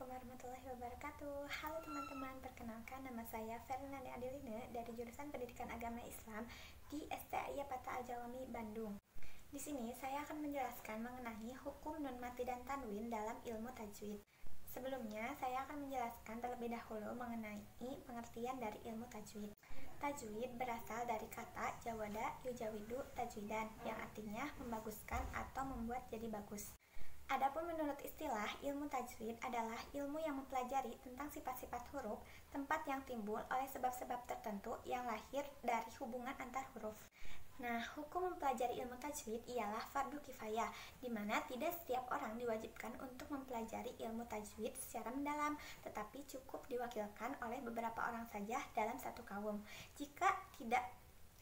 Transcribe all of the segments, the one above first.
Assalamualaikum warahmatullahi wabarakatuh. Halo teman-teman, perkenalkan nama saya Fernanda Adeline dari jurusan Pendidikan Agama Islam di STAI Pata Al-Jalami, Bandung. Di sini saya akan menjelaskan mengenai hukum nun mati dan tanwin dalam ilmu tajwid. Sebelumnya, saya akan menjelaskan terlebih dahulu mengenai pengertian dari ilmu tajwid. Tajwid berasal dari kata jawada yujawidu tajwidan yang artinya membaguskan atau membuat jadi bagus. Adapun menurut istilah, ilmu tajwid adalah ilmu yang mempelajari tentang sifat-sifat huruf, tempat yang timbul oleh sebab-sebab tertentu yang lahir dari hubungan antar huruf. Nah, hukum mempelajari ilmu tajwid ialah fardu kifayah, di mana tidak setiap orang diwajibkan untuk mempelajari ilmu tajwid secara mendalam, tetapi cukup diwakilkan oleh beberapa orang saja dalam satu kaum. Jika tidak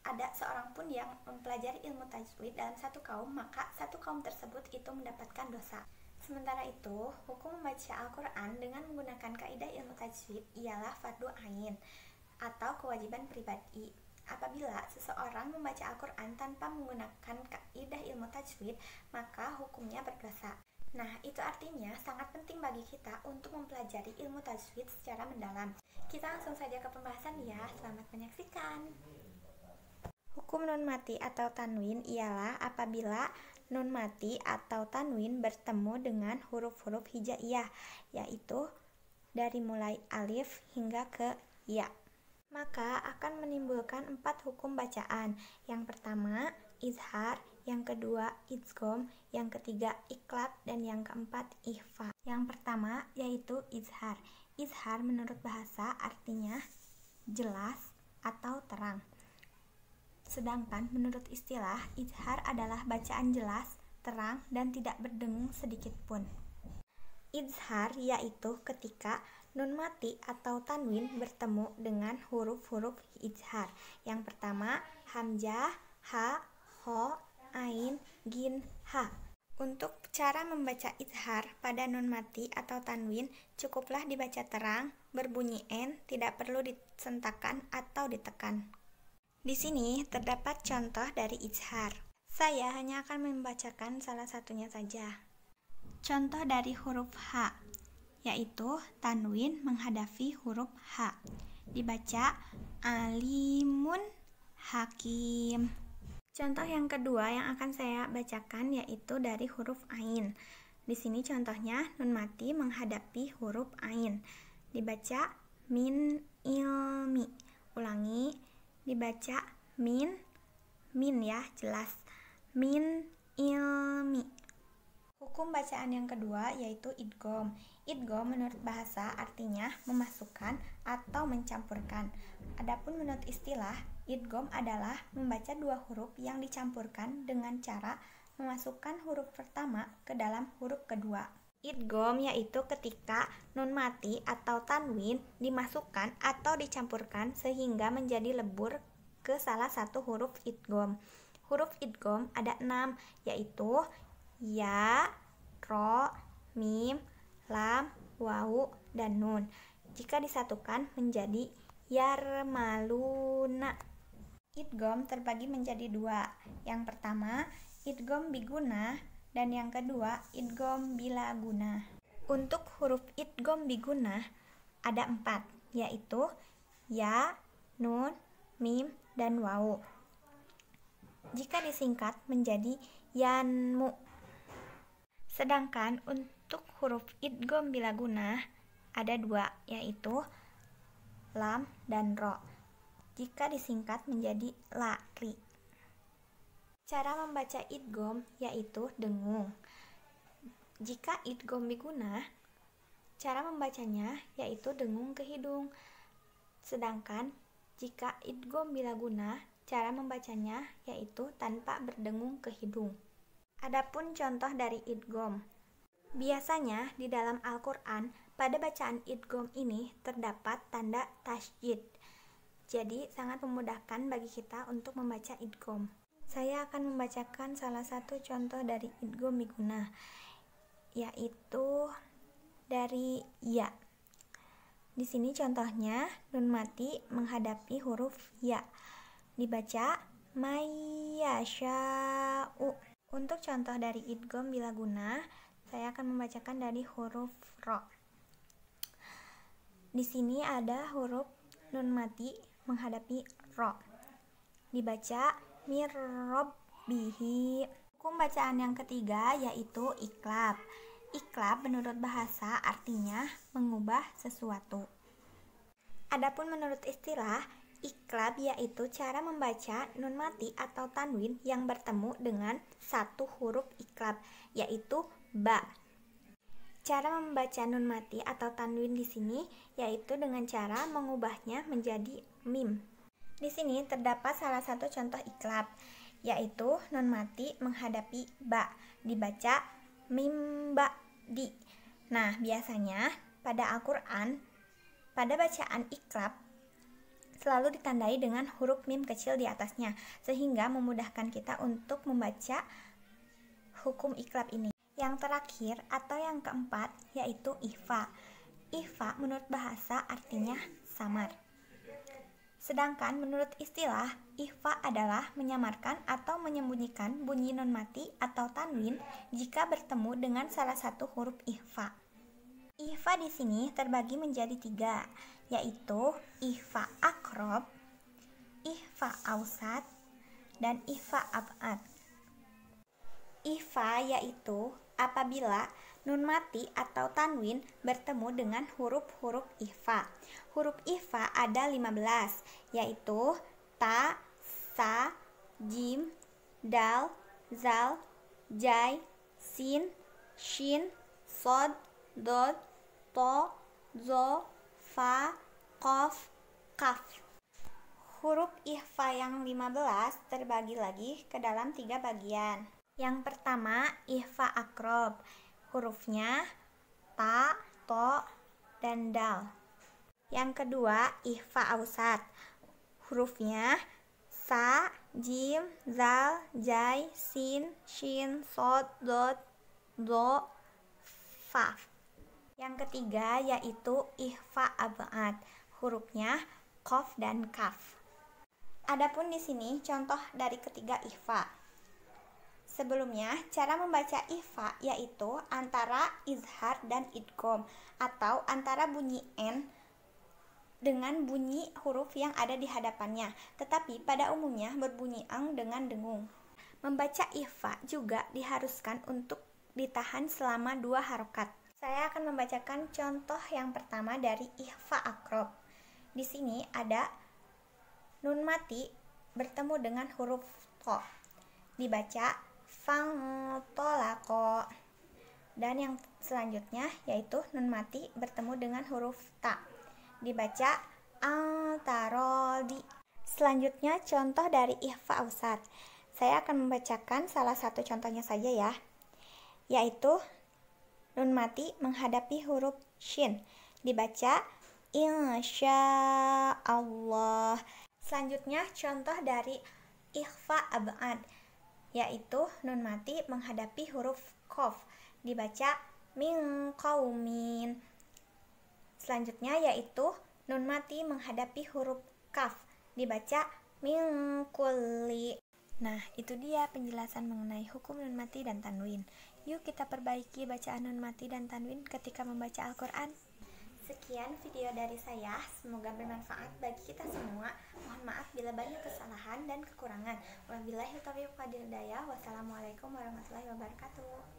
ada seorang pun yang mempelajari ilmu tajwid dalam satu kaum, maka satu kaum tersebut itu mendapatkan dosa. Sementara itu, hukum membaca Al-Quran dengan menggunakan kaidah ilmu tajwid ialah fardu ain atau kewajiban pribadi. Apabila seseorang membaca Al-Quran tanpa menggunakan kaidah ilmu tajwid, maka hukumnya berdosa. Nah, itu artinya sangat penting bagi kita untuk mempelajari ilmu tajwid secara mendalam. Kita langsung saja ke pembahasan ya, selamat menyaksikan. Hukum nun mati atau tanwin ialah apabila nun mati atau tanwin bertemu dengan huruf-huruf hijaiyah, yaitu dari mulai alif hingga ke ya. Maka akan menimbulkan 4 hukum bacaan. Yang pertama, izhar, yang kedua, idgham, yang ketiga, iqlab, dan yang keempat, ikhfa. Yang pertama yaitu izhar. Izhar menurut bahasa artinya jelas atau terang. Sedangkan menurut istilah, izhar adalah bacaan jelas, terang, dan tidak berdengung sedikit pun. Izhar yaitu ketika nun mati atau tanwin bertemu dengan huruf-huruf izhar. Yang pertama, hamzah, ha, ho, ain, gin, ha. Untuk cara membaca izhar pada nun mati atau tanwin, cukuplah dibaca terang, berbunyi n, tidak perlu disentakan atau ditekan. Di sini terdapat contoh dari izhar. Saya hanya akan membacakan salah satunya saja. Contoh dari huruf H, yaitu tanwin menghadapi huruf H. Dibaca alimun hakim. Contoh yang kedua yang akan saya bacakan yaitu dari huruf ain. Di sini contohnya nun mati menghadapi huruf ain. Dibaca min ilmi. Ulangi, dibaca min ya, jelas, min ilmi. Hukum bacaan yang kedua yaitu idgham. Idgham menurut bahasa artinya memasukkan atau mencampurkan. Adapun menurut istilah, idgham adalah membaca 2 huruf yang dicampurkan dengan cara memasukkan huruf pertama ke dalam huruf kedua. Idgham yaitu ketika nun mati atau tanwin dimasukkan atau dicampurkan sehingga menjadi lebur ke salah satu huruf idgham. Huruf idgham ada 6, yaitu ya, ro, mim, lam, wawu, dan nun. Jika disatukan menjadi yarmaluna. Idgham terbagi menjadi 2. Yang pertama, idgham biguna, dan yang kedua, idgham bila guna. Untuk huruf idgham biguna ada 4, yaitu ya, nun, mim, dan wawu. Jika disingkat menjadi yanmu. Sedangkan untuk huruf idgham bila guna ada 2, yaitu lam dan ro. Jika disingkat menjadi lari. Cara membaca idgham yaitu dengung. Jika idgham biguna, cara membacanya yaitu dengung ke hidung. Sedangkan jika idgham bila guna, cara membacanya yaitu tanpa berdengung ke hidung. Adapun contoh dari idgham. Biasanya di dalam Al-Quran, pada bacaan idgham ini terdapat tanda tasydid. Jadi sangat memudahkan bagi kita untuk membaca idgham. Saya akan membacakan salah satu contoh dari idgham biguna, yaitu dari ya. Di sini contohnya nun mati menghadapi huruf ya. Dibaca mayyasha'u. Untuk contoh dari idgham bila guna, saya akan membacakan dari huruf ro. Di sini ada huruf nun mati menghadapi ro. Dibaca mirrobbihi. Hukum bacaan yang ketiga yaitu iqlab. Iqlab menurut bahasa artinya mengubah sesuatu. Adapun menurut istilah, iqlab yaitu cara membaca nun mati atau tanwin yang bertemu dengan satu huruf iqlab, yaitu ba. Cara membaca nun mati atau tanwin di sini yaitu dengan cara mengubahnya menjadi mim. Di sini terdapat salah satu contoh iqlab, yaitu nun mati menghadapi ba, dibaca mim ba di. Nah, biasanya pada Al-Qur'an pada bacaan iqlab selalu ditandai dengan huruf mim kecil di atasnya, sehingga memudahkan kita untuk membaca hukum iqlab ini. Yang terakhir atau yang keempat yaitu ikhfa. Ikhfa menurut bahasa artinya samar. Sedangkan menurut istilah, ikhfa adalah menyamarkan atau menyembunyikan bunyi nun mati atau tanwin jika bertemu dengan salah satu huruf ikhfa. Ikhfa di sini terbagi menjadi 3, yaitu ikhfa akrob, ikhfa ausat, dan ikhfa ab'ad. Ikhfa yaitu apabila nun mati atau tanwin bertemu dengan huruf-huruf ikhfa. Huruf ikhfa ada 15, yaitu ta, sa, jim, dal, zal, jai, sin, shin, sod, dod, to, zo, fa, qaf, kaf. Huruf ikhfa yang 15 terbagi lagi ke dalam 3 bagian. Yang pertama, ikhfa akrob. Hurufnya ta, to, dan dal. Yang kedua, ikhfa ausat. Hurufnya sa, jim, zal, jai, sin, shin, sod, dod, do, fa. Yang ketiga yaitu ikhfa ab'ad. Hurufnya qaf dan kaf. Adapun di sini contoh dari ketiga ikhfa. Sebelumnya, cara membaca ikhfa yaitu antara izhar dan idgham, atau antara bunyi n dengan bunyi huruf yang ada di hadapannya, tetapi pada umumnya berbunyi ang dengan dengung. Membaca ikhfa juga diharuskan untuk ditahan selama 2 harokat. Saya akan membacakan contoh yang pertama dari ikhfa akrob. Di sini ada nun mati bertemu dengan huruf to. Dibaca fangtolako. Dan yang selanjutnya yaitu nun mati bertemu dengan huruf ta. Dibaca antarodi. Selanjutnya contoh dari ikhfa ausat. Saya akan membacakan salah satu contohnya saja ya, yaitu nun mati menghadapi huruf shin. Dibaca insyaallah. Selanjutnya contoh dari ikhfa ab'ad, yaitu nun mati menghadapi huruf qaf. Dibaca min qaumin. Selanjutnya yaitu nun mati menghadapi huruf kaf. Dibaca min kulli. Nah, itu dia penjelasan mengenai hukum nun mati dan tanwin. Yuk kita perbaiki bacaan nun mati dan tanwin ketika membaca Al-Qur'an. Sekian video dari saya, semoga bermanfaat bagi kita semua. Mohon maaf bila banyak kesalahan dan kekurangan. Wabillahi taufiq wal hidayah. Wassalamualaikum warahmatullahi wabarakatuh.